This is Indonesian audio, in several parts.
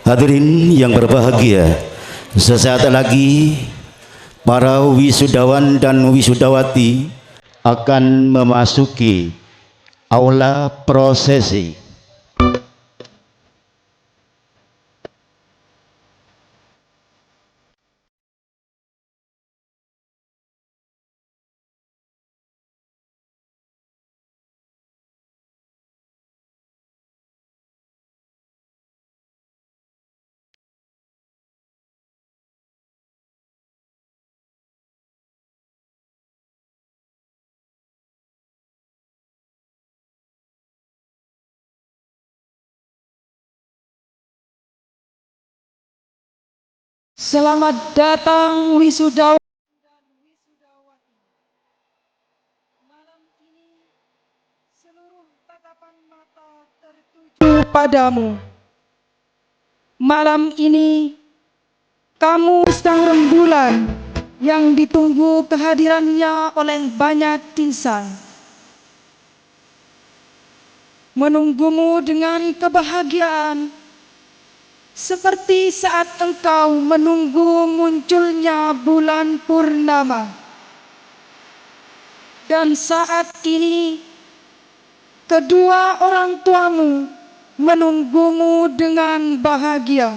Hadirin yang berbahagia, sesaat lagi para wisudawan dan wisudawati akan memasuki aula prosesi. Selamat datang wisudawan dan wisudawati. Malam ini seluruh tatapan mata tertuju padamu. Malam ini kamu sang rembulan yang ditunggu kehadirannya oleh banyak insan. Menunggumu dengan kebahagiaan seperti saat engkau menunggu munculnya bulan purnama. Dan saat ini kedua orang tuamu menunggumu dengan bahagia,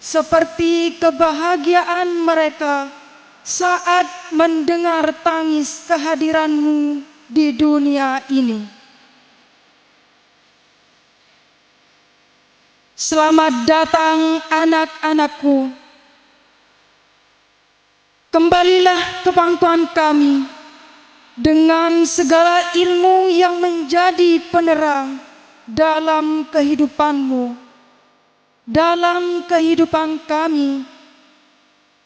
seperti kebahagiaan mereka saat mendengar tangis kehadiranmu di dunia ini. Selamat datang anak-anakku. Kembalilah ke pangkuan kami dengan segala ilmu yang menjadi penerang dalam kehidupanmu, dalam kehidupan kami,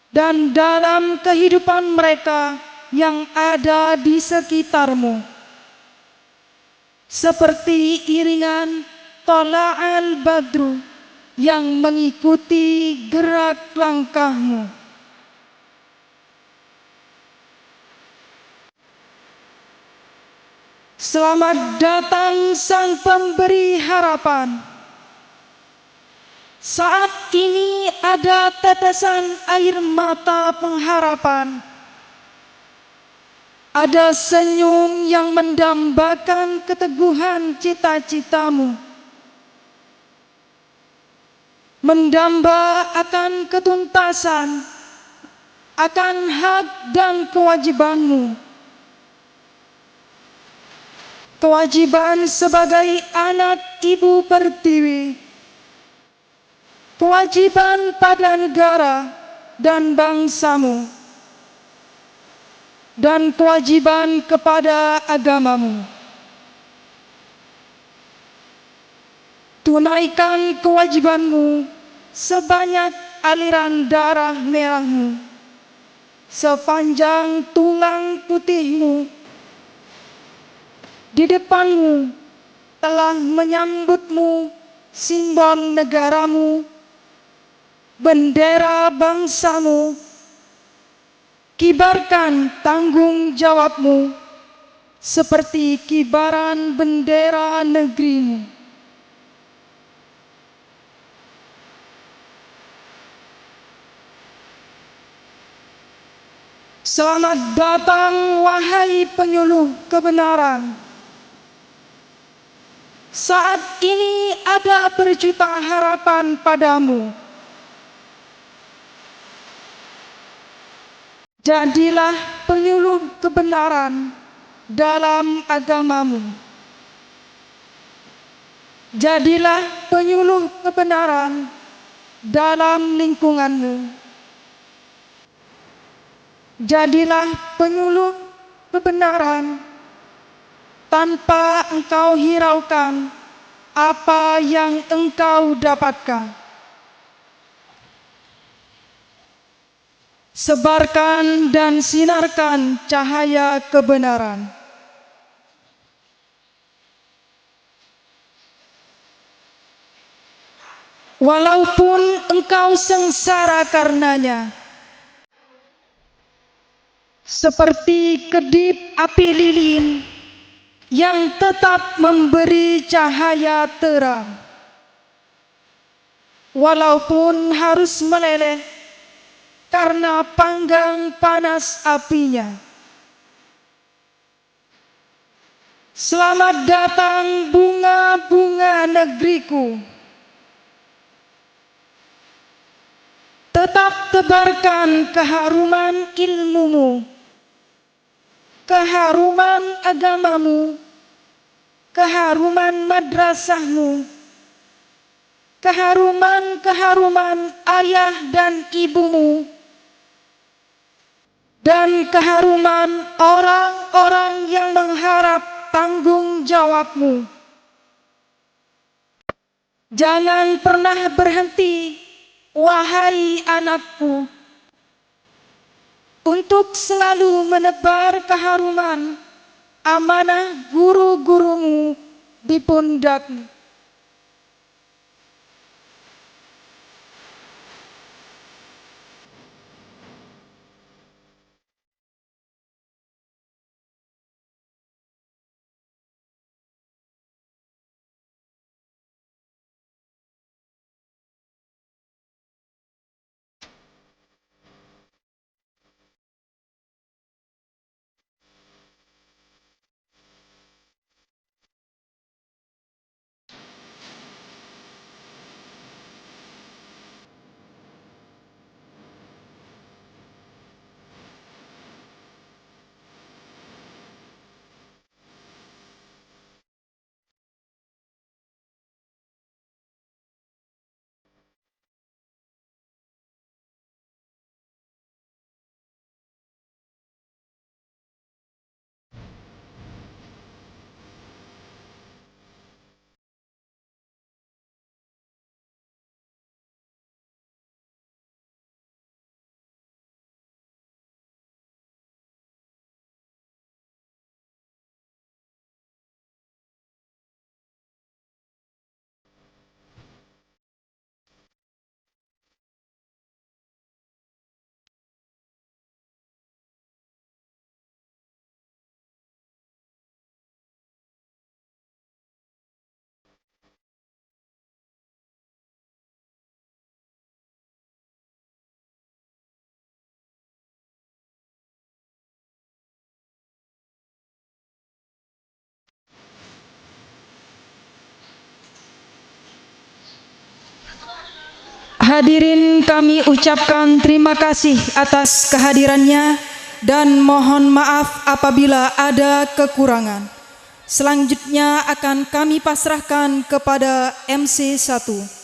dan dalam kehidupan mereka yang ada di sekitarmu. Seperti iringan Tola'al Badru yang mengikuti gerak langkahmu. Selamat datang sang pemberi harapan. Saat ini ada tetesan air mata pengharapan. Ada senyum yang mendambakan keteguhan cita-citamu. Mendamba akan ketuntasan, akan hak dan kewajibanmu. Kewajiban sebagai anak ibu pertiwi, kewajiban pada negara dan bangsamu, dan kewajiban kepada agamamu. Tunaikan kewajibanmu sebanyak aliran darah merahmu, sepanjang tulang putihmu. Di depanmu telah menyambutmu simbol negaramu, bendera bangsamu. Kibarkan tanggung jawabmu seperti kibaran bendera negerimu. Selamat datang wahai penyuluh kebenaran. Saat ini ada berjuta harapan padamu. Jadilah penyuluh kebenaran dalam agamamu. Jadilah penyuluh kebenaran dalam lingkunganmu. Jadilah penyuluh kebenaran tanpa engkau hiraukan apa yang engkau dapatkan. Sebarkan dan sinarkan cahaya kebenaran. Walaupun engkau sengsara karenanya, seperti kedip api lilin yang tetap memberi cahaya terang. walaupun harus meleleh karena panggang panas apinya. Selamat datang bunga-bunga negeriku. Tetap tebarkan keharuman ilmumu, keharuman agamamu, keharuman madrasahmu, keharuman ayah dan ibumu, dan keharuman orang-orang yang mengharap tanggung jawabmu. Jangan pernah berhenti, wahai anakku, untuk selalu menebar keharuman amanah guru-gurumu di pundakmu. Hadirin, kami ucapkan terima kasih atas kehadirannya dan mohon maaf apabila ada kekurangan. Selanjutnya akan kami pasrahkan kepada MC1.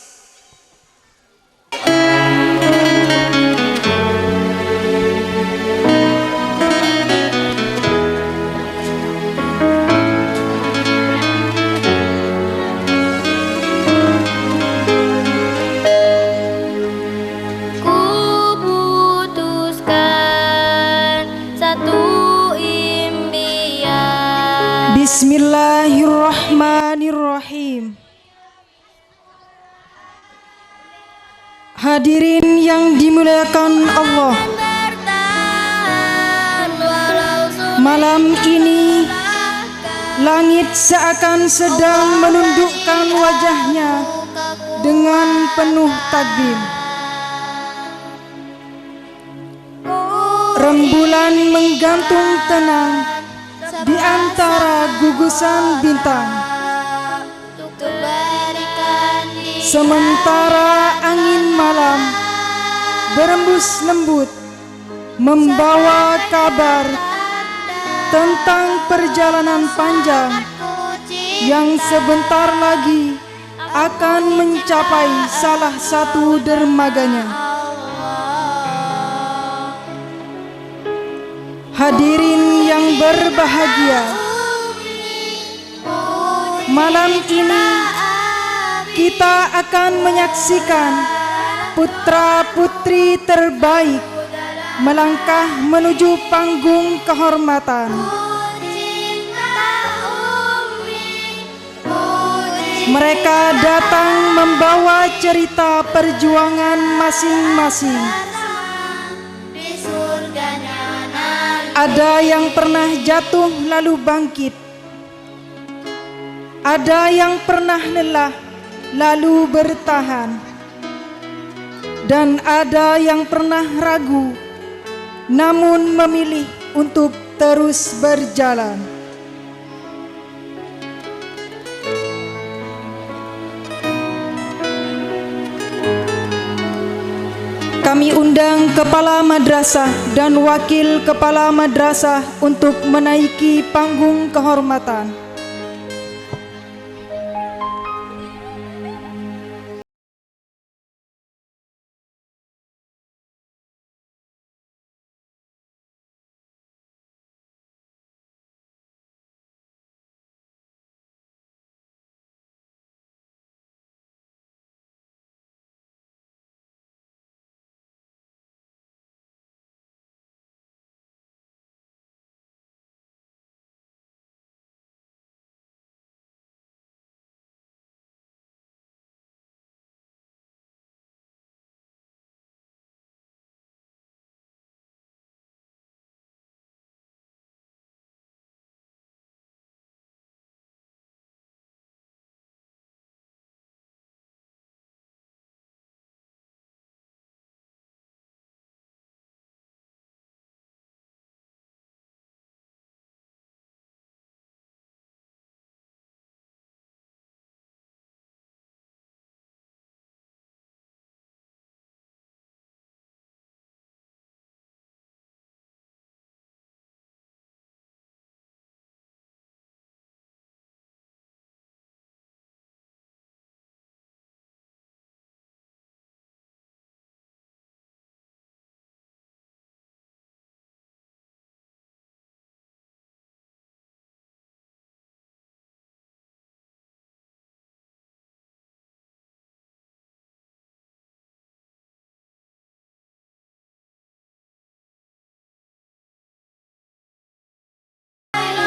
Bismillahirrahmanirrahim. Hadirin yang dimuliakan Allah, malam ini langit seakan sedang menundukkan wajahnya dengan penuh takbir. Rembulan menggantung tenang di antara gugusan bintang, sementara angin malam berembus lembut membawa kabar tentang perjalanan panjang yang sebentar lagi akan mencapai salah satu dermaganya. Hadirin yang berbahagia, malam ini kita akan menyaksikan putra-putri terbaik melangkah menuju panggung kehormatan. Mereka datang membawa cerita perjuangan masing-masing. Ada yang pernah jatuh lalu bangkit, ada yang pernah lelah lalu bertahan, dan ada yang pernah ragu, namun memilih untuk terus berjalan. Kami undang Kepala Madrasah dan Wakil Kepala Madrasah untuk menaiki panggung kehormatan.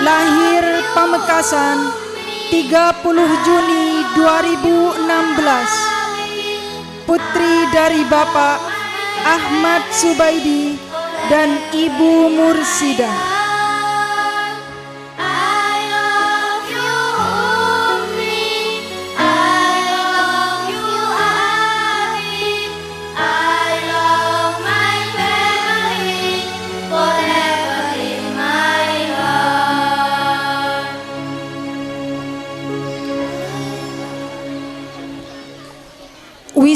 Lahir Pamekasan 30 Juni 2016. Putri dari Bapak Ahmad Subaidi dan Ibu Mursidah.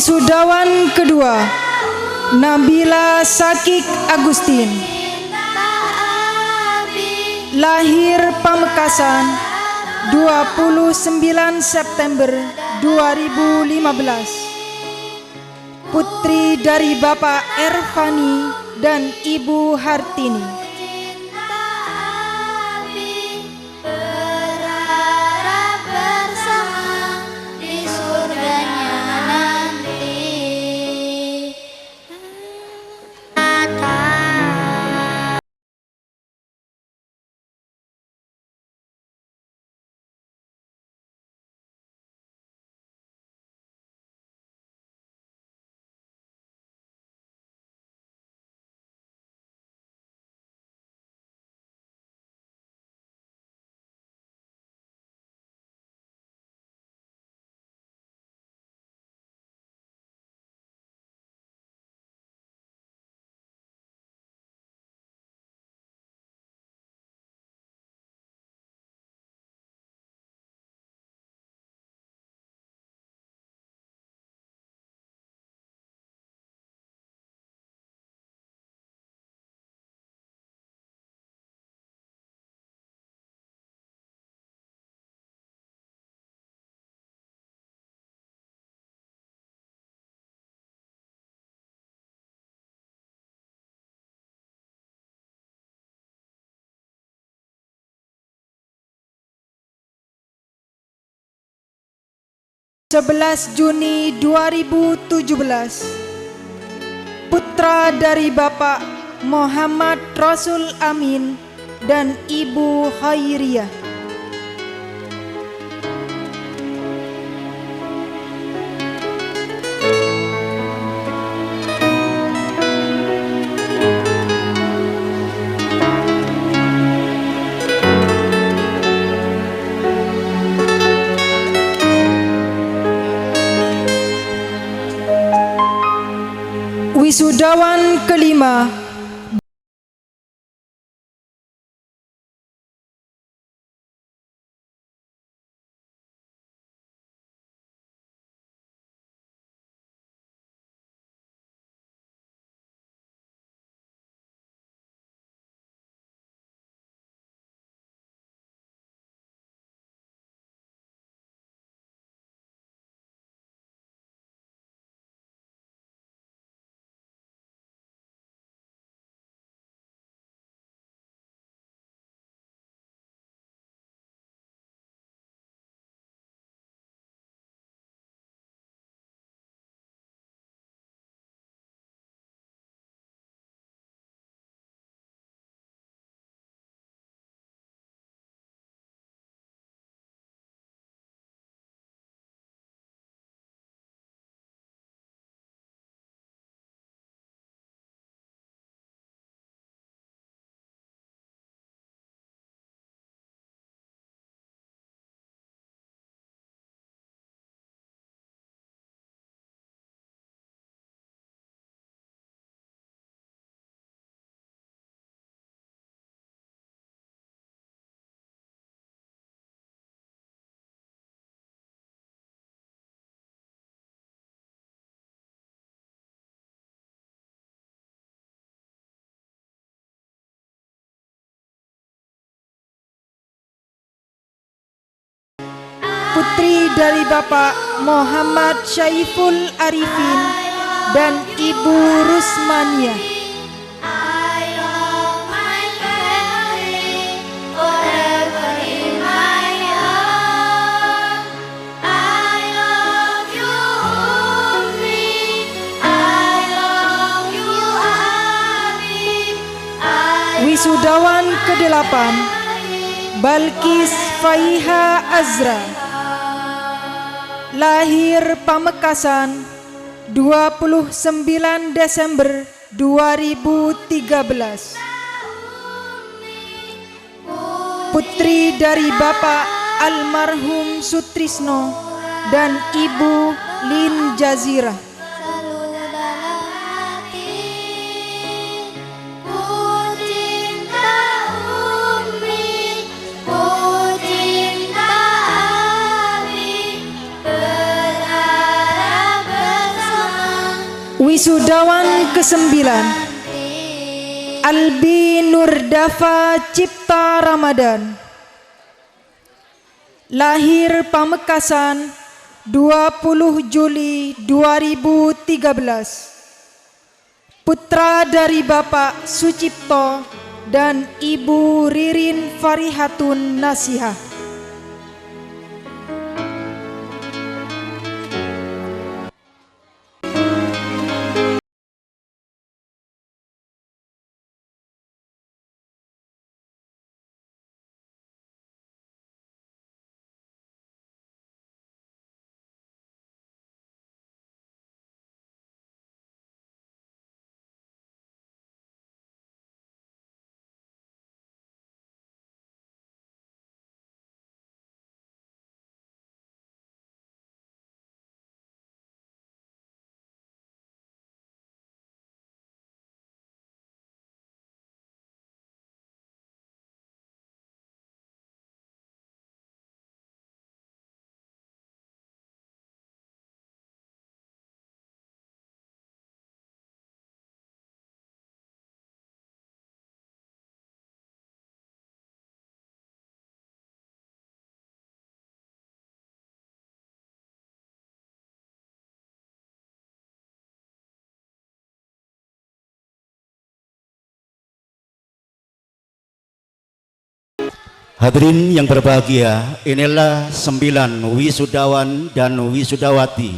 Wisudawan kedua, Nabila Sakik Agustin. Lahir Pamekasan 29 September 2015. Putri dari Bapak Ervani dan Ibu Hartini. Juni 2017. Putra dari Bapak Muhammad Rasul Amin dan Ibu Khairiyah. Wisudawan kelima putri dari Bapak Muhammad Syaiful Arifin dan Ibu Rusmania. Wisudawan ke-8 Balkis Faiha Azra, lahir Pamekasan 29 Desember 2013. Putri dari Bapak almarhum Sutrisno dan Ibu Lin Jazira. Wisudawan ke-9 Albi Nurdafa Cipta Ramadan, lahir Pamekasan 20 Juli 2013. Putra dari Bapak Sucipto dan Ibu Ririn Farihatun Nasihah. Hadirin yang berbahagia, inilah 9 wisudawan dan wisudawati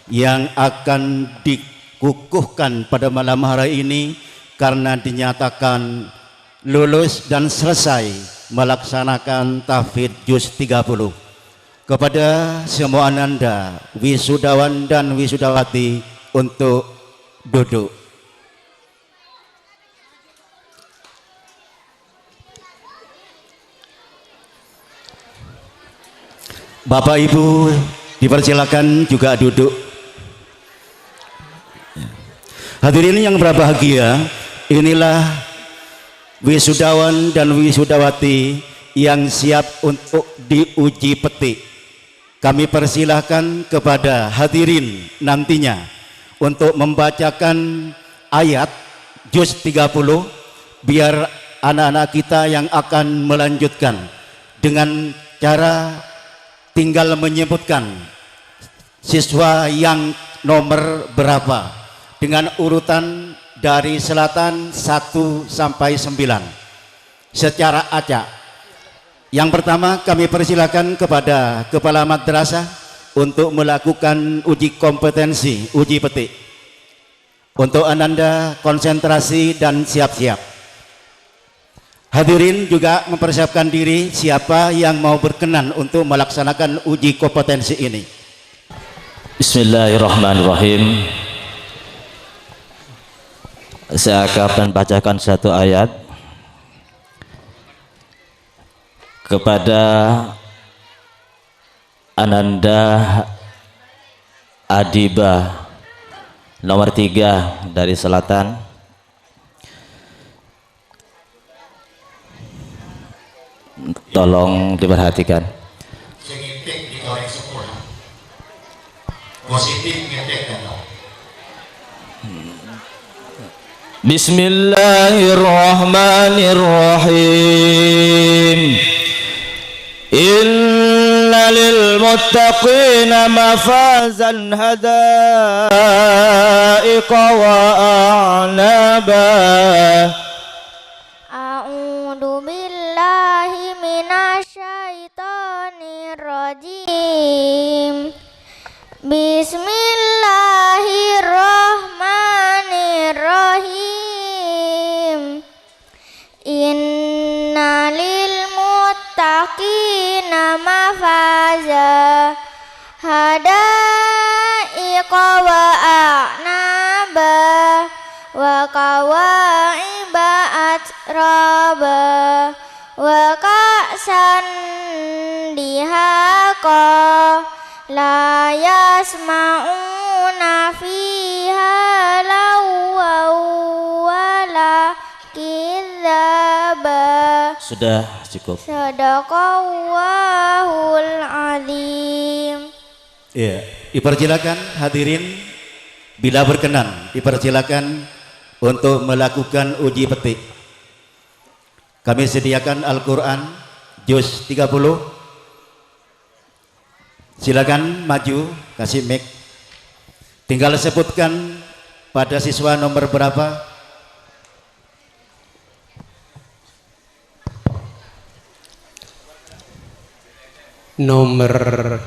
yang akan dikukuhkan pada malam hari ini karena dinyatakan lulus dan selesai melaksanakan tahfidz juz 30. Kepada semua ananda wisudawan dan wisudawati untuk duduk. Bapak Ibu dipersilakan juga duduk. Hadirin yang berbahagia, inilah wisudawan dan wisudawati yang siap untuk diuji petik. Kami persilahkan kepada hadirin nantinya untuk membacakan ayat juz 30, biar anak-anak kita yang akan melanjutkan dengan cara tinggal menyebutkan siswa yang nomor berapa dengan urutan dari selatan 1 sampai 9 secara acak. Yang pertama kami persilakan kepada kepala madrasah untuk melakukan uji kompetensi, uji petik. Untuk Ananda konsentrasi dan siap-siap. Hadirin juga mempersiapkan diri siapa yang mau berkenan untuk melaksanakan uji kompetensi ini. Bismillahirrahmanirrahim. Saya akan bacakan satu ayat kepada Ananda Adiba nomor 3 dari selatan. Tolong diperhatikan. Ngetik dikorek sekolah. Positif ngetik kan. Bismillahirrahmanirrahim. Inna lil muttaqina mafazan hadaiqa wa a'naba. A'udzu billahi minasyaitonir rajim. Bismillahirrahmanirrahim. Inna lil muttaqina mafaza hadaiqa wa a'naba wa kawaiba atraba wa ka'san dihaqa la yasma'una fiha lawa wala kidzaba. Sudah cukup. Sadaqallahul azim. Ya, dipersilakan hadirin bila berkenan dipersilakan untuk melakukan uji petik. Kami sediakan Al-Qur'an juz 30. Silakan maju, kasih mic. Tinggal sebutkan pada siswa nomor berapa. Nomor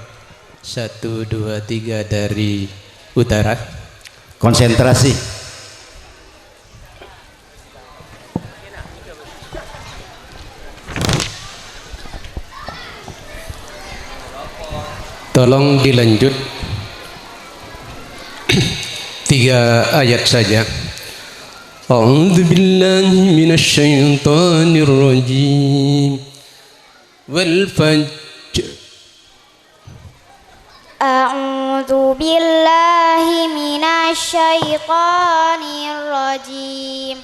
1, 2, 3 dari utara. Konsentrasi. Tolong dilanjut 3 ayat saja. A'udzu billahi minasyaitonir rajim. Wal fajr. A'udzu billahi minasyaitonir rajim.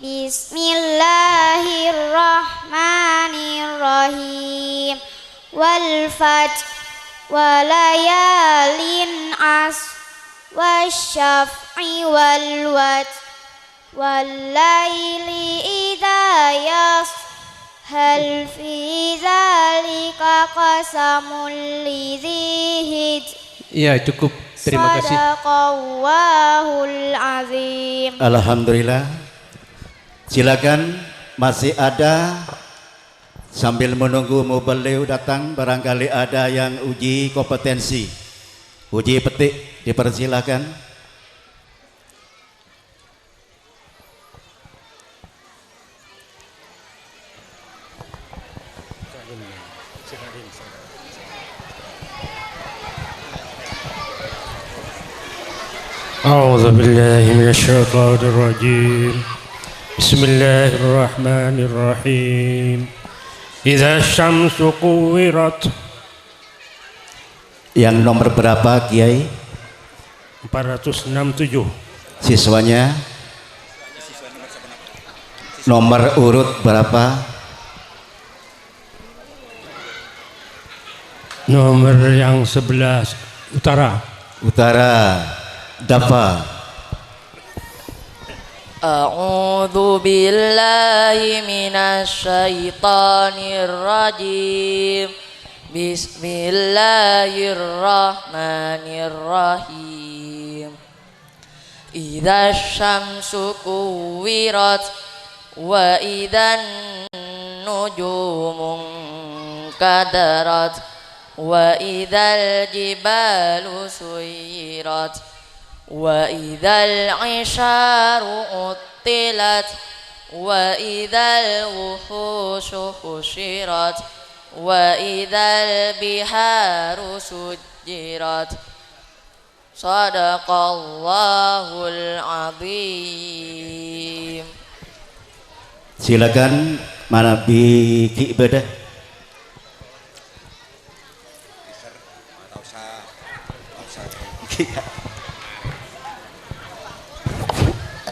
Bismillahirrahmanirrahim. Wal fajr walayalin as wasyaf'i wal watr wallaili idza yas hal fi dzalika qasamul lidzi hijr. Ya, cukup. Terima kasih. Sadaqallahul azim. Alhamdulillah. Silakan, masih ada. Sambil menunggu mubalighh datang, barangkali ada yang uji kompetensi, uji petik, dipersilakan. A'udzu billahi minasyaitonir rajim. Bismillahirrahmanirrahim. Idza syamsu kuwirat. Yang nomor berapa, Kiai? 467. Siswanya nomor urut berapa? Nomor yang 11 utara. Utara. Dafa. A'udzu billahi minasy syaithanir rajim. Bismillahirrahmanirrahim. Idza syamsu kuwirat wa idzan nujumu kadarat wa idzal jibalu suyirat wa idzal isharu uttilat wa idzal wuhushu husyirat wa idzal biharu sujjirat. Sadaqallahul azim. Silakan mana Ki Ibadah.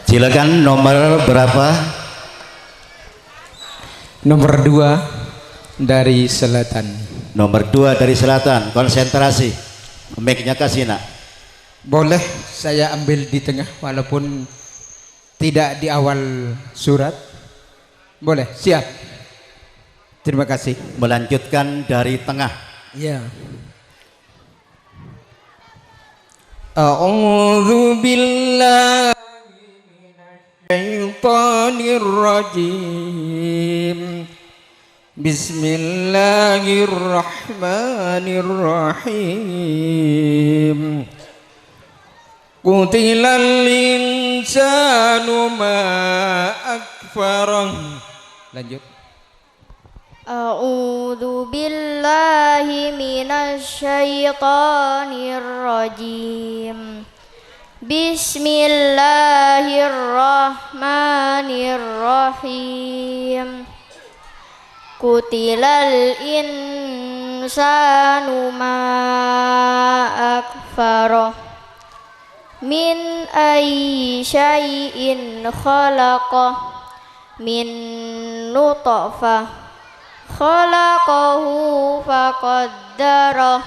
Silakan nomor berapa? Nomor 2 dari selatan. Nomor 2 dari selatan. Konsentrasi. Mic-nya kasih nak. Boleh saya ambil di tengah walaupun tidak di awal surat? Boleh, siap. Terima kasih. Melanjutkan dari tengah. Ya. A'udzu billahi minasyaitonir rajim. Bismillahirrahmanirrahim. Qutilal insanu ma akfarah. Lanjut. A'udzu billahi minasy syaithanir rajim. Bismillahirrahmanirrahim. Qutilal insanu ma akfarah. Min ayyi syai'in khalaqah. Min nutfah khalaqahu faqaddarah.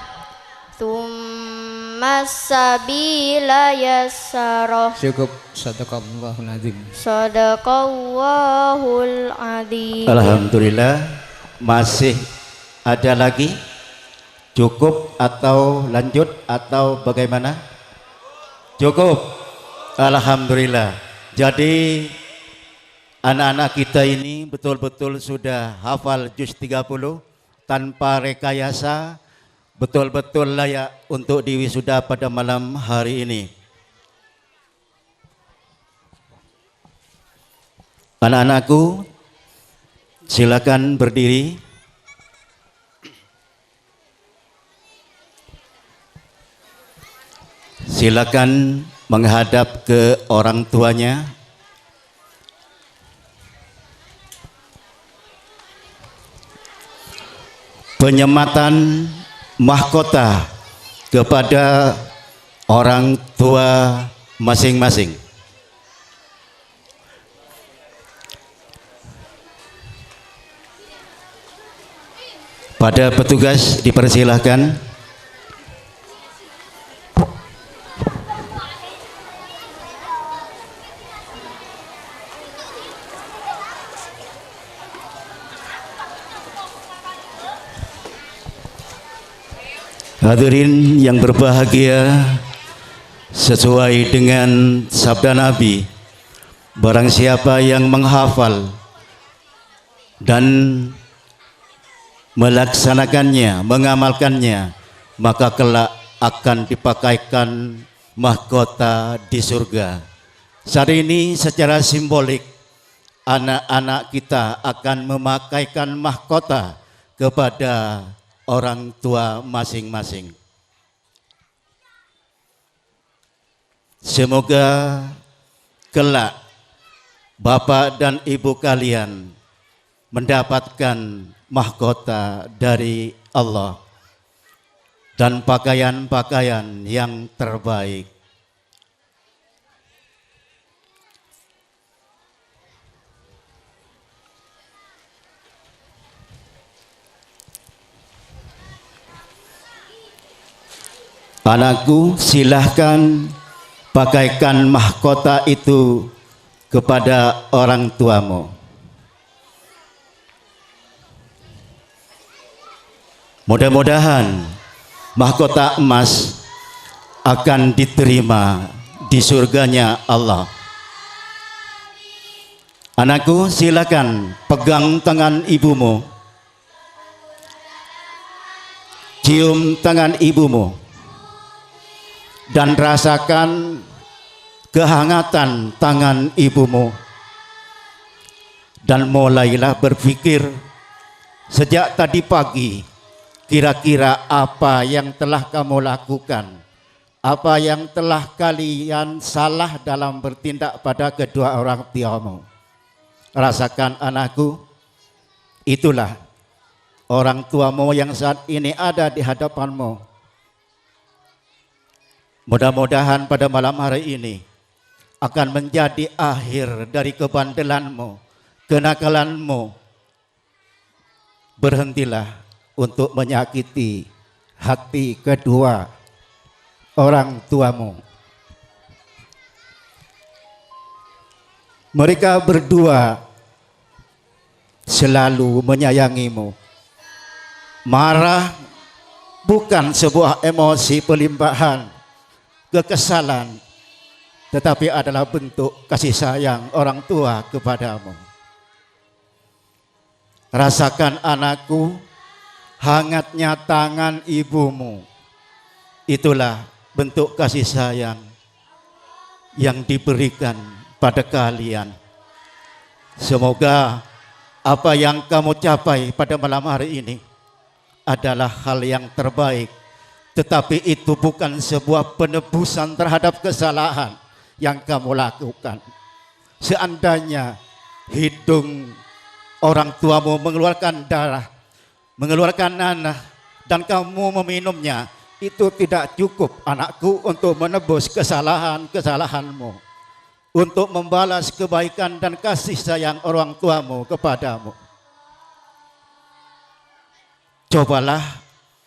Tsumma sabila yassarah. Cukup. Sadaqallahul azim. Sadaqallahul azim. Alhamdulillah. Masih ada lagi? Cukup atau lanjut atau bagaimana? Cukup. Alhamdulillah. Jadi anak-anak kita ini betul-betul sudah hafal juz 30 tanpa rekayasa, betul-betul layak untuk diwisuda pada malam hari ini. Anak-anakku, silakan berdiri. Silakan menghadap ke orang tuanya. Penyematan mahkota kepada orang tua masing-masing. Pada petugas dipersilahkan. Hadirin yang berbahagia, sesuai dengan sabda Nabi, barang siapa yang menghafal dan melaksanakannya, mengamalkannya, maka kelak akan dipakaikan mahkota di surga. Saat ini secara simbolik anak-anak kita akan memakaikan mahkota kepada orang tua masing-masing. Semoga kelak bapak dan ibu kalian mendapatkan mahkota dari Allah dan pakaian-pakaian yang terbaik. Anakku, silahkan pakaikan mahkota itu kepada orang tuamu. Mudah-mudahan mahkota emas akan diterima di surganya Allah. Anakku, silakan pegang tangan ibumu, cium tangan ibumu, dan rasakan kehangatan tangan ibumu, dan mulailah berpikir sejak tadi pagi, kira-kira apa yang telah kamu lakukan, apa yang telah kalian salah dalam bertindak pada kedua orang tuamu. Rasakan anakku, itulah orang tuamu yang saat ini ada di hadapanmu. Mudah-mudahan pada malam hari ini akan menjadi akhir dari kebandelanmu, kenakalanmu. Berhentilah untuk menyakiti hati kedua orang tuamu. Mereka berdua selalu menyayangimu. Marah bukan sebuah emosi pelimpahan kekesalan, tetapi adalah bentuk kasih sayang orang tua kepadamu. Rasakan anakku, hangatnya tangan ibumu. Itulah bentuk kasih sayang yang diberikan pada kalian. Semoga apa yang kamu capai pada malam hari ini adalah hal yang terbaik, tetapi itu bukan sebuah penebusan terhadap kesalahan yang kamu lakukan. Seandainya hidung orang tuamu mengeluarkan darah, mengeluarkan nanah, dan kamu meminumnya, itu tidak cukup anakku untuk menebus kesalahan-kesalahanmu, untuk membalas kebaikan dan kasih sayang orang tuamu kepadamu. Cobalah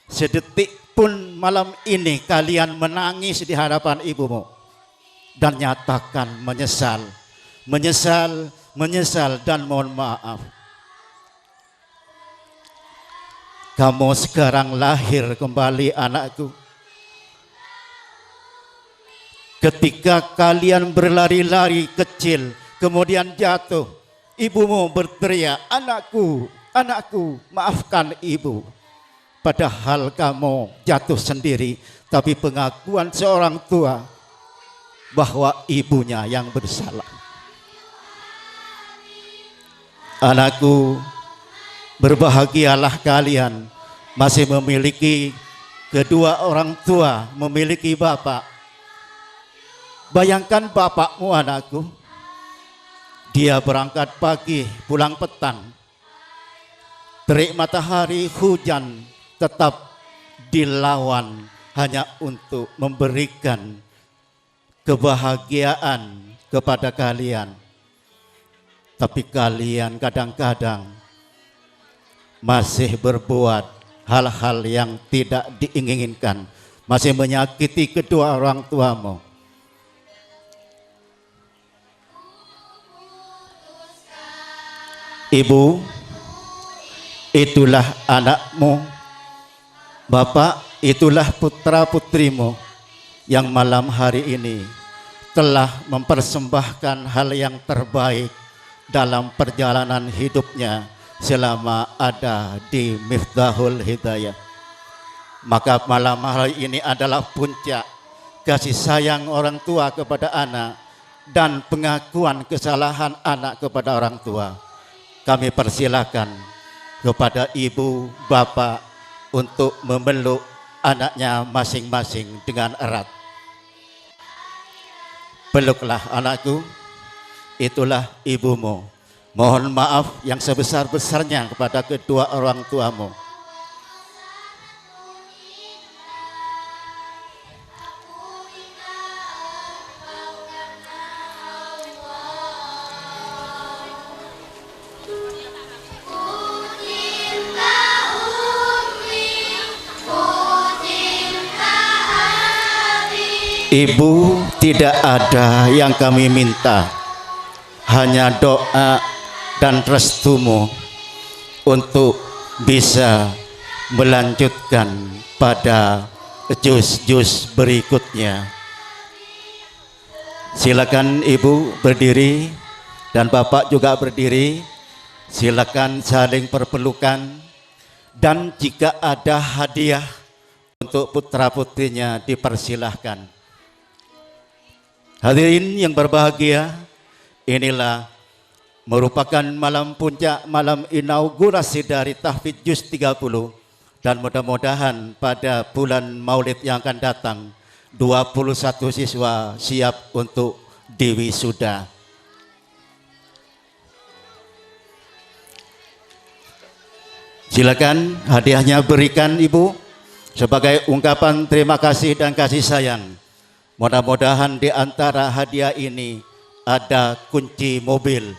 sedetik pun malam ini kalian menangis di hadapan ibumu dan nyatakan menyesal, menyesal, menyesal dan mohon maaf. Kamu sekarang lahir kembali anakku. Ketika kalian berlari-lari kecil, kemudian jatuh, ibumu berteriak, anakku, anakku, maafkan ibu. Padahal kamu jatuh sendiri, tapi pengakuan seorang tua bahwa ibunya yang bersalah. Anakku, berbahagialah kalian masih memiliki kedua orang tua, memiliki bapak. Bayangkan bapakmu anakku, dia berangkat pagi, pulang petang. Terik matahari, hujan, tetap dilawan hanya untuk memberikan kebahagiaan kepada kalian. Tapi kalian kadang-kadang masih berbuat hal-hal yang tidak diinginkan, masih menyakiti kedua orang tuamu. Ibu, itulah anakmu. Bapak, itulah putra-putrimu yang malam hari ini telah mempersembahkan hal yang terbaik dalam perjalanan hidupnya selama ada di Miftahul Hidayah. Maka malam hari ini adalah puncak kasih sayang orang tua kepada anak dan pengakuan kesalahan anak kepada orang tua. Kami persilakan kepada ibu, bapak untuk memeluk anaknya masing-masing dengan erat. Peluklah anakku, itulah ibumu. Mohon maaf yang sebesar-besarnya kepada kedua orang tuamu. Ibu, tidak ada yang kami minta, hanya doa dan restumu untuk bisa melanjutkan pada juz-juz berikutnya. Silakan Ibu berdiri dan Bapak juga berdiri. Silakan saling berpelukan, dan jika ada hadiah untuk putra-putrinya dipersilahkan. Hadirin yang berbahagia, inilah merupakan malam puncak, malam inaugurasi dari tahfidz juz 30, dan mudah-mudahan pada bulan Maulid yang akan datang 21 siswa siap untuk diwisuda. Silakan hadiahnya berikan Ibu sebagai ungkapan terima kasih dan kasih sayang. Mudah-mudahan di antara hadiah ini ada kunci mobil.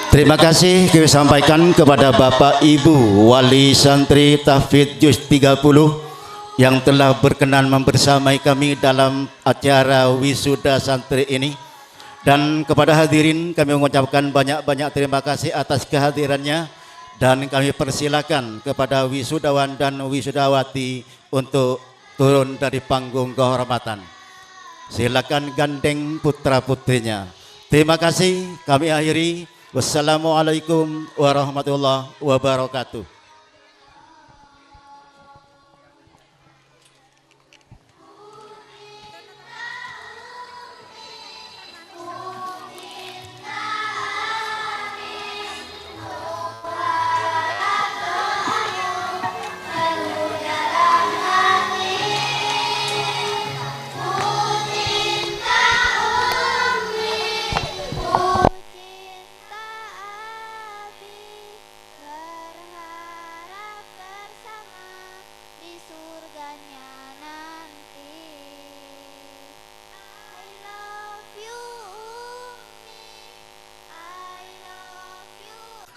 Terima kasih kami sampaikan kepada Bapak Ibu Wali Santri Tahfidz Juz 30 yang telah berkenan membersamai kami dalam acara wisuda santri ini, dan kepada hadirin kami mengucapkan banyak-banyak terima kasih atas kehadirannya, dan kami persilakan kepada wisudawan dan wisudawati untuk turun dari panggung kehormatan. Silakan gandeng putra-putrinya. Terima kasih, kami akhiri. Wassalamualaikum warahmatullahi wabarakatuh.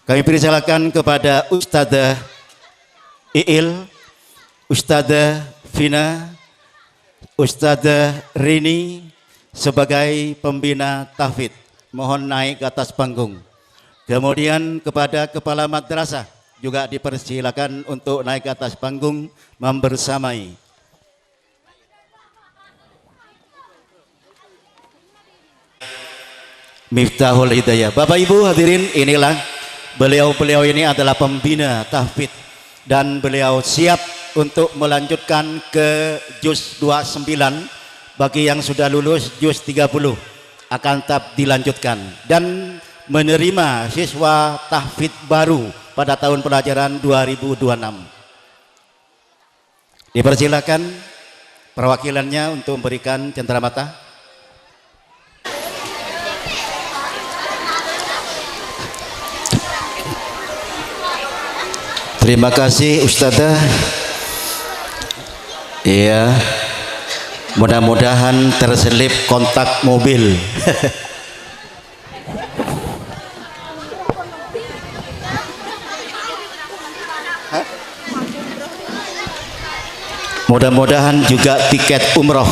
Kami persilakan kepada Ustadzah Iil, Ustadzah Vina, Ustadzah Rini sebagai pembina tahfidz. Mohon naik ke atas panggung. Kemudian kepada kepala madrasah juga dipersilakan untuk naik ke atas panggung membersamai. Miftahul Hidayah. Bapak Ibu hadirin, inilah beliau ini adalah pembina tahfidz, dan beliau siap untuk melanjutkan ke juz 29. Bagi yang sudah lulus juz 30 akan tetap dilanjutkan dan menerima siswa tahfidz baru pada tahun pelajaran 2026. Dipersilakan perwakilannya untuk memberikan cenderamata. Terima kasih Ustadzah. Iya, mudah-mudahan terselip kontak mobil. Mudah-mudahan juga tiket umroh.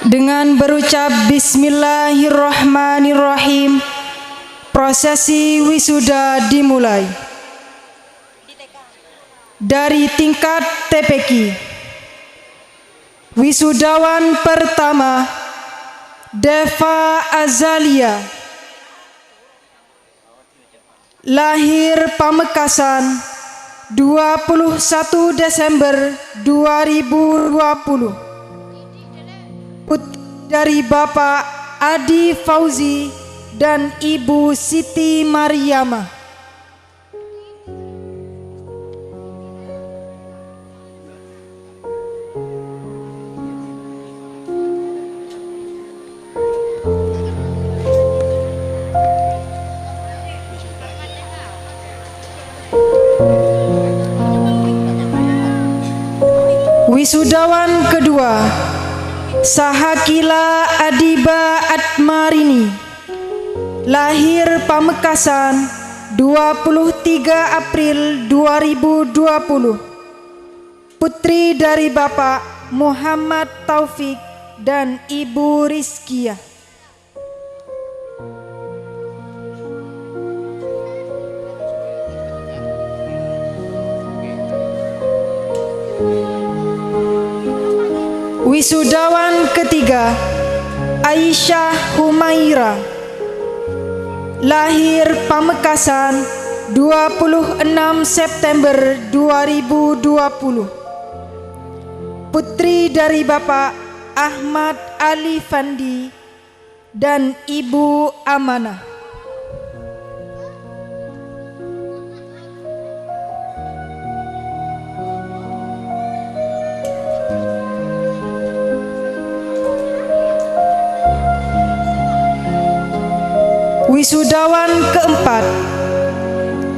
Dengan berucap Bismillahirrahmanirrahim, prosesi wisuda dimulai. Dari tingkat TPQ, wisudawan pertama Deva Azalia, lahir Pamekasan 21 Desember 2020. Putri dari Bapak Adi Fauzi dan Ibu Siti Mariamah. Wisudawan kedua Sahakila Adiba Atmarini, lahir Pamekasan 23 April 2020, putri dari Bapak Muhammad Taufik dan Ibu Rizkiah. Wisudawan ketiga Aisyah Humaira, lahir Pamekasan 26 September 2020, putri dari Bapak Ahmad Ali Fandi dan Ibu Amanah. Wisudawan keempat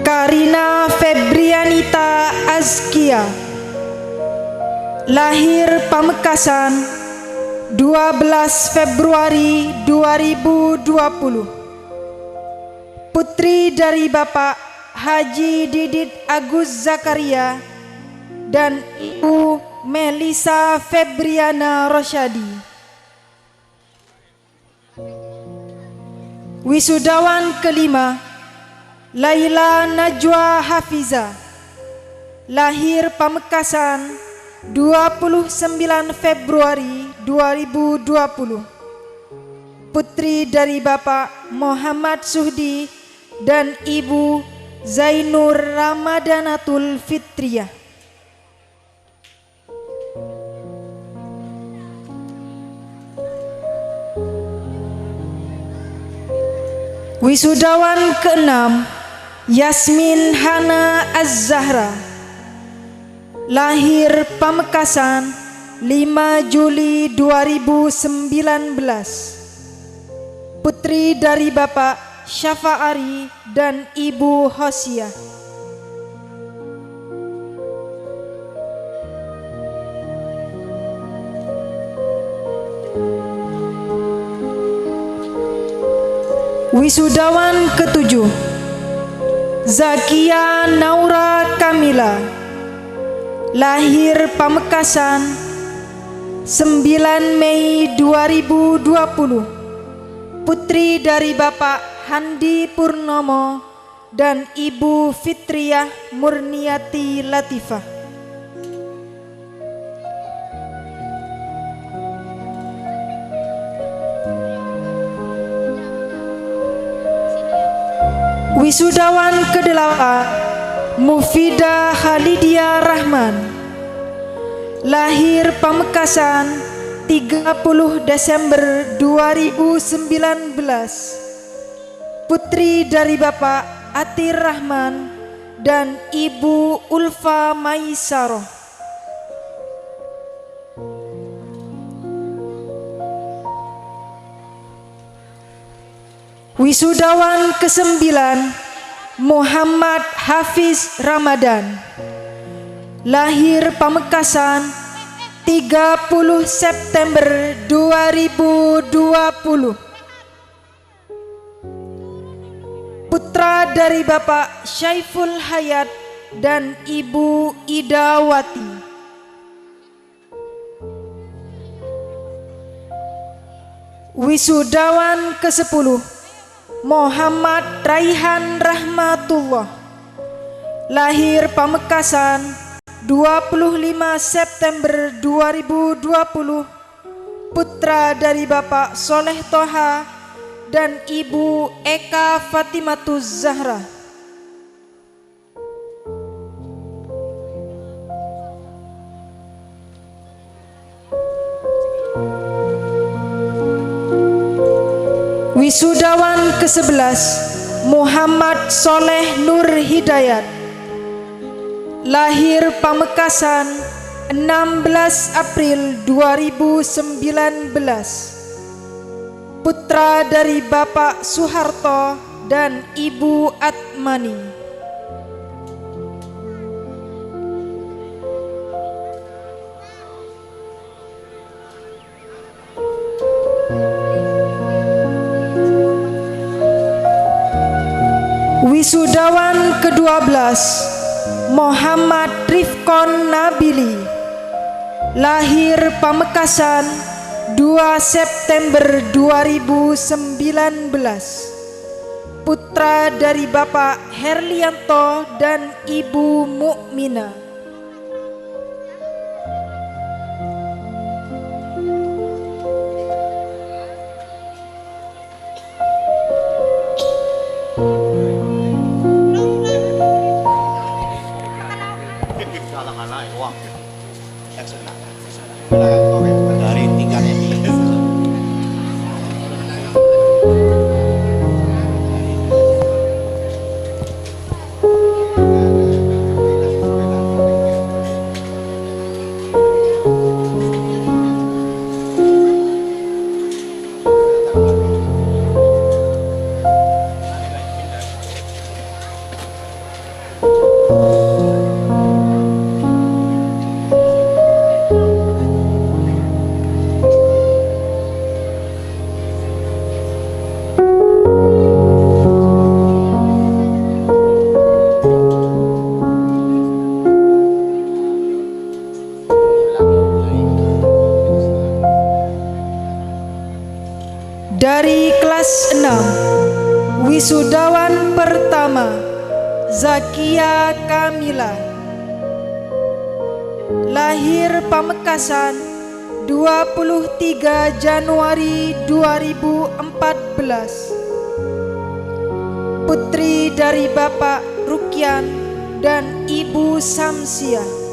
Karina Febrianita Azkia, lahir Pamekasan 12 Februari 2020, putri dari Bapak Haji Didit Agus Zakaria dan Ibu Melisa Febriana Rosyadi. Wisudawan kelima Laila Najwa Hafiza, lahir Pamekasan 29 Februari 2020, putri dari Bapak Muhammad Suhdi dan Ibu Zainur Ramadanatul Fitriyah. Wisudawan keenam Yasmin Hana Az-Zahra, lahir Pamekasan 5 Juli 2019, putri dari Bapak Syafa'ari dan Ibu Hosiah. Wisudawan ketujuh Zakia Naura Kamila, lahir Pamekasan 9 Mei 2020, putri dari Bapak Handi Purnomo dan Ibu Fitriyah Murniati Latifah. Wisudawan kedelapan Mufidah Khalidia Rahman, lahir Pamekasan 30 Desember 2019, putri dari Bapak Atir Rahman dan Ibu Ulfa Maisaroh. Wisudawan kesembilan Muhammad Hafiz Ramadan, lahir Pamekasan 30 September 2020, putra dari Bapak Syaiful Hayat dan Ibu Idawati. Wisudawan ke-10 Muhammad Raihan Rahmatullah, lahir Pamekasan 25 September 2020, putra dari Bapak Soleh Toha dan Ibu Eka Fatimatuz Zahra. Wisudawan ke-11 Muhammad Soleh Nur Hidayat, lahir Pamekasan 16 April 2019, putra dari Bapak Soeharto dan Ibu Atmani. Wisudawan ke-12 Muhammad Rifkon Nabili, lahir Pamekasan 2 September 2019, putra dari Bapak Herlianto dan Ibu Mukmina. Dari tingkat ini. Dari kelas 6 Wisudawan pertama Zakia Kamila, lahir Pamekasan 23 Januari 2014, putri dari Bapak Rukyan dan Ibu Samsiah.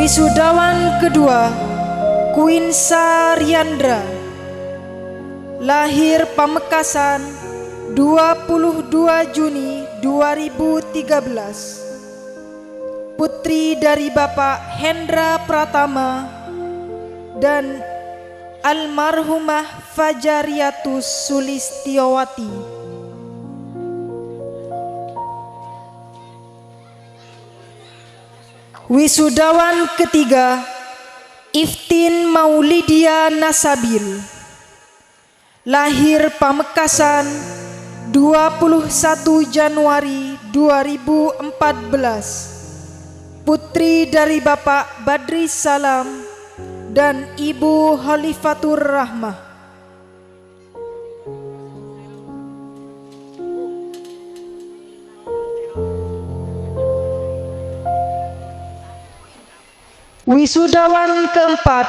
Wisudawan kedua Quinsa Riandra, lahir Pamekasan 22 Juni 2013, putri dari Bapak Hendra Pratama dan almarhumah Fajariatus Sulistiowati. Wisudawan ketiga Iftin Maulidia Nasabil, lahir Pamekasan 21 Januari 2014, putri dari Bapak Badri Salam dan Ibu Khalifatur Rahmah. Wisudawan keempat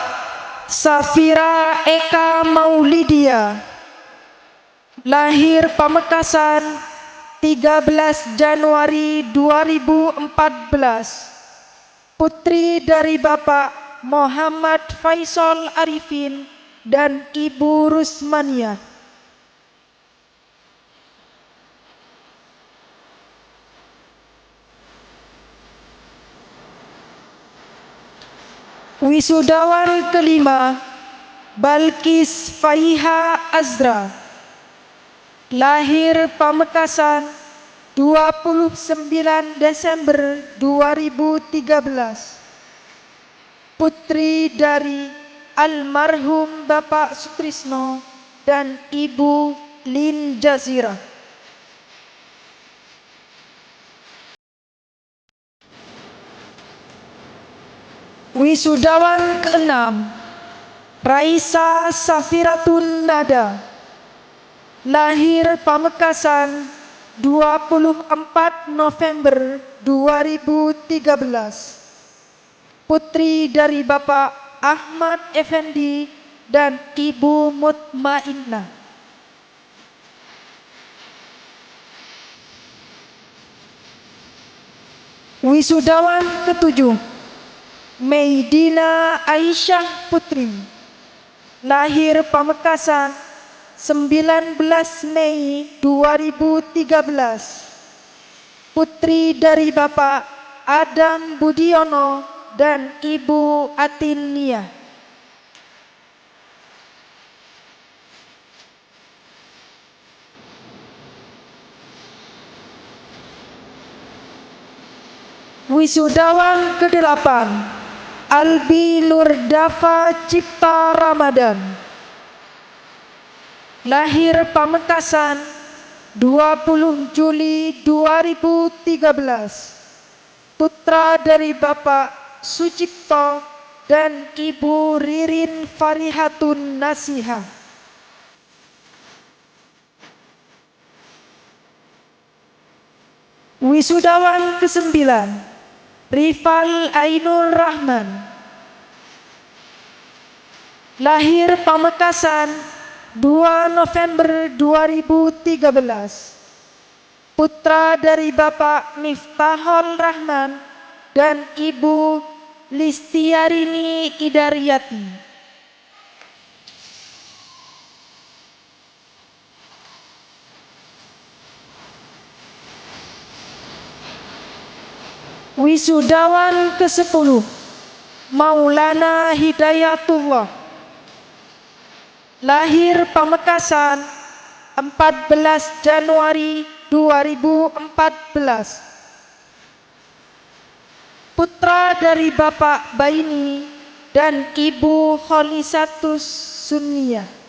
Safira Eka Maulidia, lahir Pamekasan 13 Januari 2014, putri dari Bapak Muhammad Faisal Arifin dan Ibu Rusmania. Wisudawan kelima Balkis Faiha Azra, lahir Pamekasan 29 Desember 2013, putri dari almarhum Bapak Sutrisno dan Ibu Lin Jazira. Wisudawan keenam Raisa Safiratun Nada, lahir Pamekasan 24 November 2013, putri dari Bapak Ahmad Effendi dan Ibu Mutmainnah. Wisudawan ketujuh Meidina Aisyah Putri, lahir Pamekasan 19 Mei 2013, putri dari Bapak Adam Budiono dan Ibu Atinia. Wisudawan ke-8 Albi Nurdafa Cipta Ramadan. Lahir Pamekasan 20 Juli 2013. Putra dari Bapak Sucipto dan Ibu Ririn Farihatun Nasihah. Wisudawan ke-9 Rifal Ainul Rahman. Lahir Pamekasan 2 November 2013. Putra dari Bapak Miftahul Rahman dan Ibu Listiarini Idaryati. Wisudawan ke-10 Maulana Hidayatullah. Lahir Pamekasan 14 Januari 2014. Putra dari Bapak Baini dan Ibu Kholisatus Sunniyah.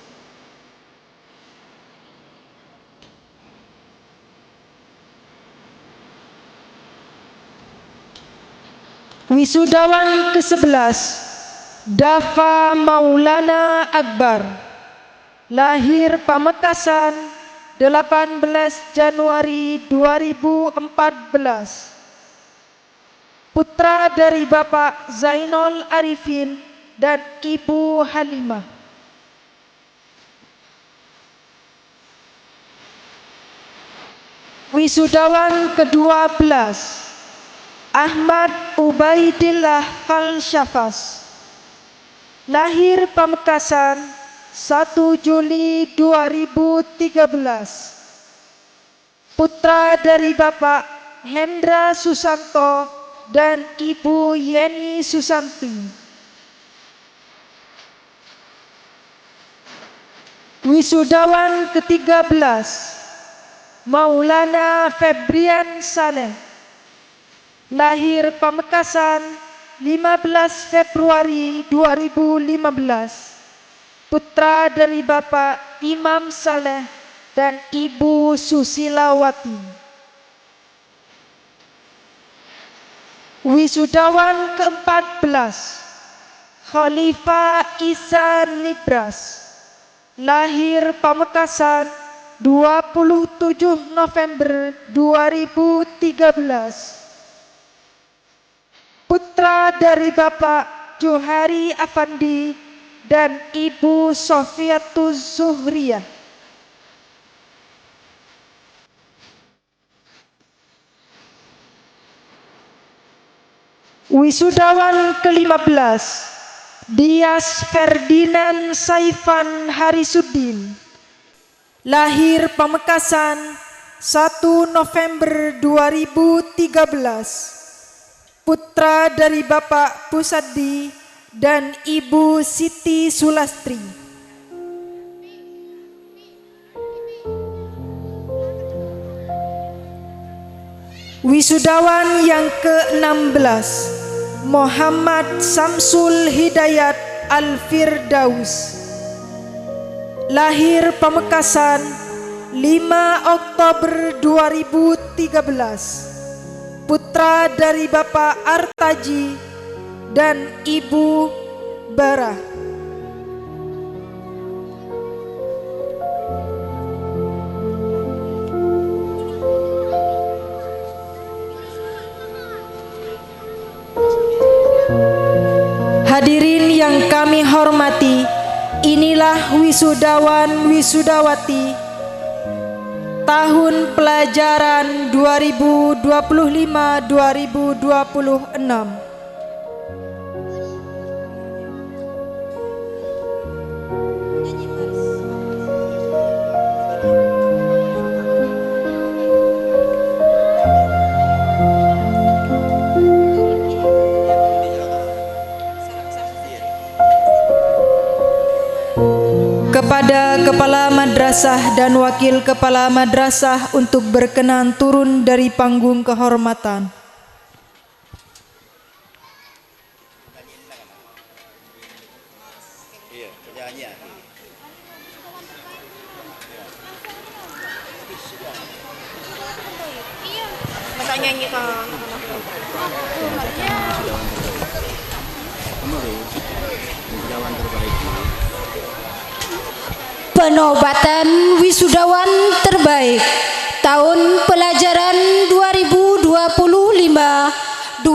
Wisudawan ke-11 Dafa Maulana Akbar. Lahir Pamekasan 18 Januari 2014. Putra dari Bapak Zainul Arifin dan Ibu Halimah. Wisudawan ke-12 Ahmad Ubaidillah Falsyafas. Lahir Pamekasan 1 Juli 2013. Putra dari Bapak Hendra Susanto dan Ibu Yeni Susanti. Wisudawan ke-13 Maulana Febrian Saleh. Lahir Pamekasan 15 Februari 2015. Putra dari Bapak Imam Saleh dan Ibu Susilawati. Wisudawan ke-14 Khalifah Isa Libras. Lahir Pamekasan 27 November 2013. Putra dari Bapak Johari Afandi dan Ibu Sofiatus Zuhriyah. Wisudawan ke-15 Dias Ferdinand Saifan Harisuddin. Lahir Pamekasan 1 November 2013. Putra dari Bapak Pusadi dan Ibu Siti Sulastri. Wisudawan yang ke-16 Muhammad Samsul Hidayat Al-Firdaus. Lahir Pamekasan 5 Oktober 2013. Putra dari Bapak Artaji dan Ibu Bara. Hadirin yang kami hormati, inilah wisudawan wisudawati tahun pelajaran 2025-2026. Kepada Kepala Madrasah dan Wakil Kepala Madrasah untuk berkenan turun dari panggung kehormatan. nyanyi ke penobatan wisudawan terbaik tahun pelajaran 2025-2026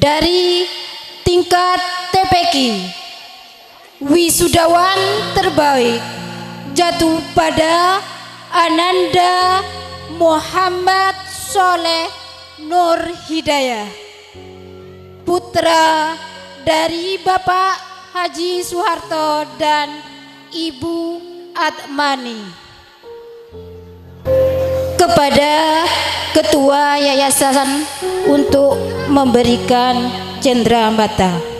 dari tingkat TPQ. Wisudawan terbaik jatuh pada Ananda Muhammad Soleh Nur Hidayah, putra dari Bapak Haji Soeharto dan Ibu Atmani. Kepada Ketua Yayasan untuk memberikan cenderamata.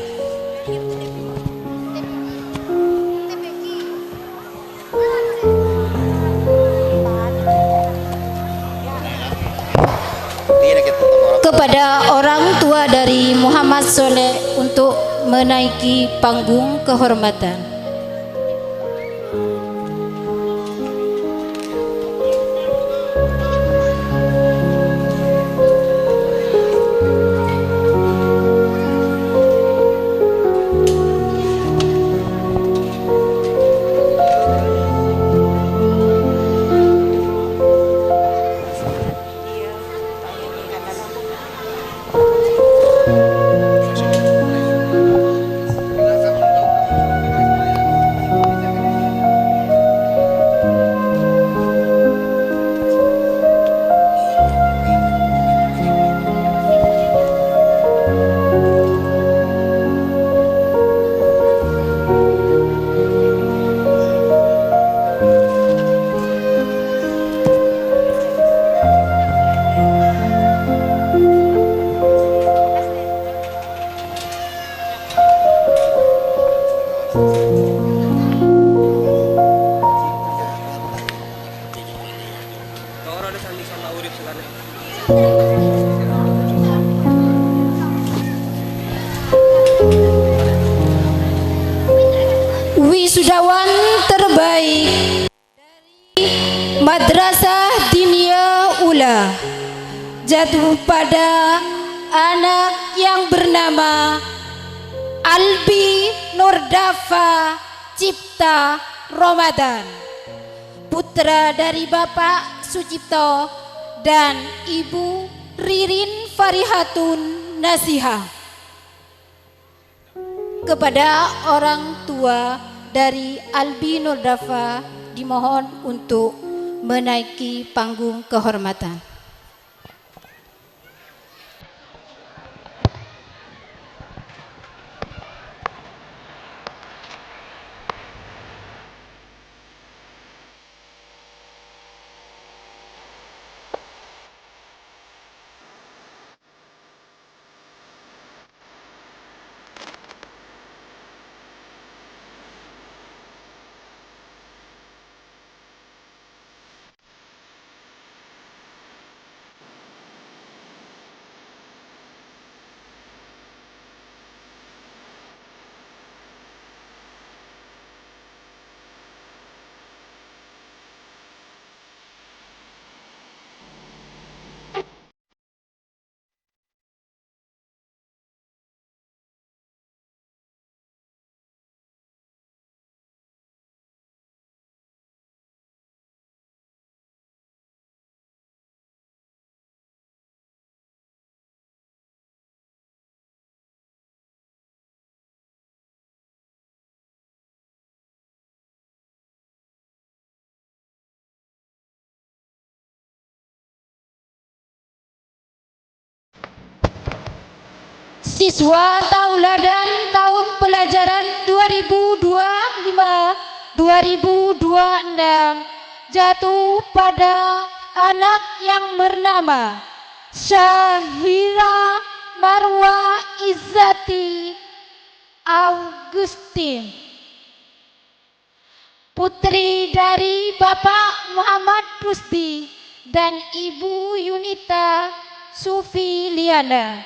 Kepada orang tua dari Muhammad Soleh untuk menaiki panggung kehormatan. Wisudawan terbaik dari Madrasah Diniyah Ula jatuh pada anak yang bernama Albi Nurdafa Cipta Ramadan, putra dari Bapak Sucipto dan Ibu Ririn Farihatun Nasihah. Kepada orang tua dari Albi Nurdafa dimohon untuk menaiki panggung kehormatan. Siswa tauladan tahun pelajaran 2025-2026 jatuh pada anak yang bernama Syahira Marwa Izzati Augustin, putri dari Bapak Muhammad Rusdi dan Ibu Yunita Sufiliana.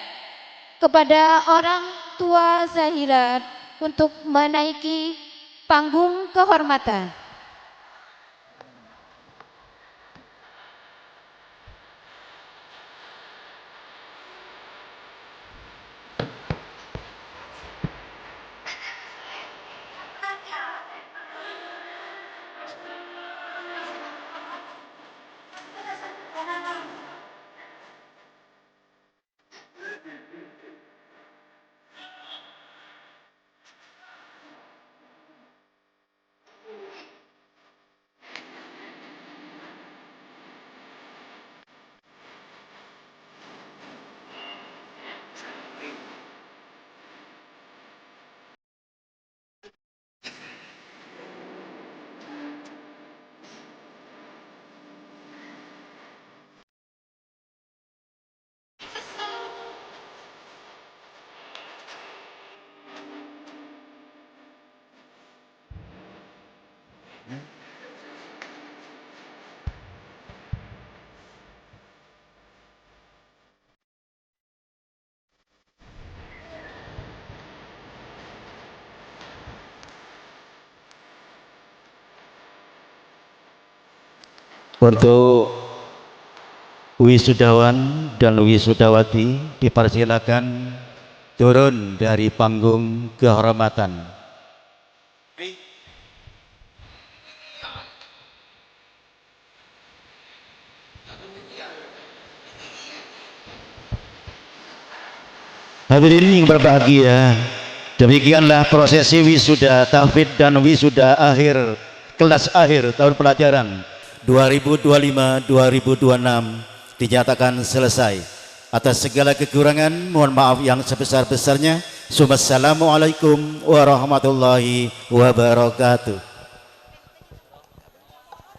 Kepada orang tua Zahira untuk menaiki panggung kehormatan. Untuk wisudawan dan wisudawati dipersilakan turun dari panggung kehormatan. Hadirin yang berbahagia, demikianlah prosesi wisuda tahfidz dan wisuda akhir kelas akhir tahun pelajaran 2025-2026 dinyatakan selesai. Atas segala kekurangan mohon maaf yang sebesar-besarnya. Wassalamualaikum warahmatullahi wabarakatuh.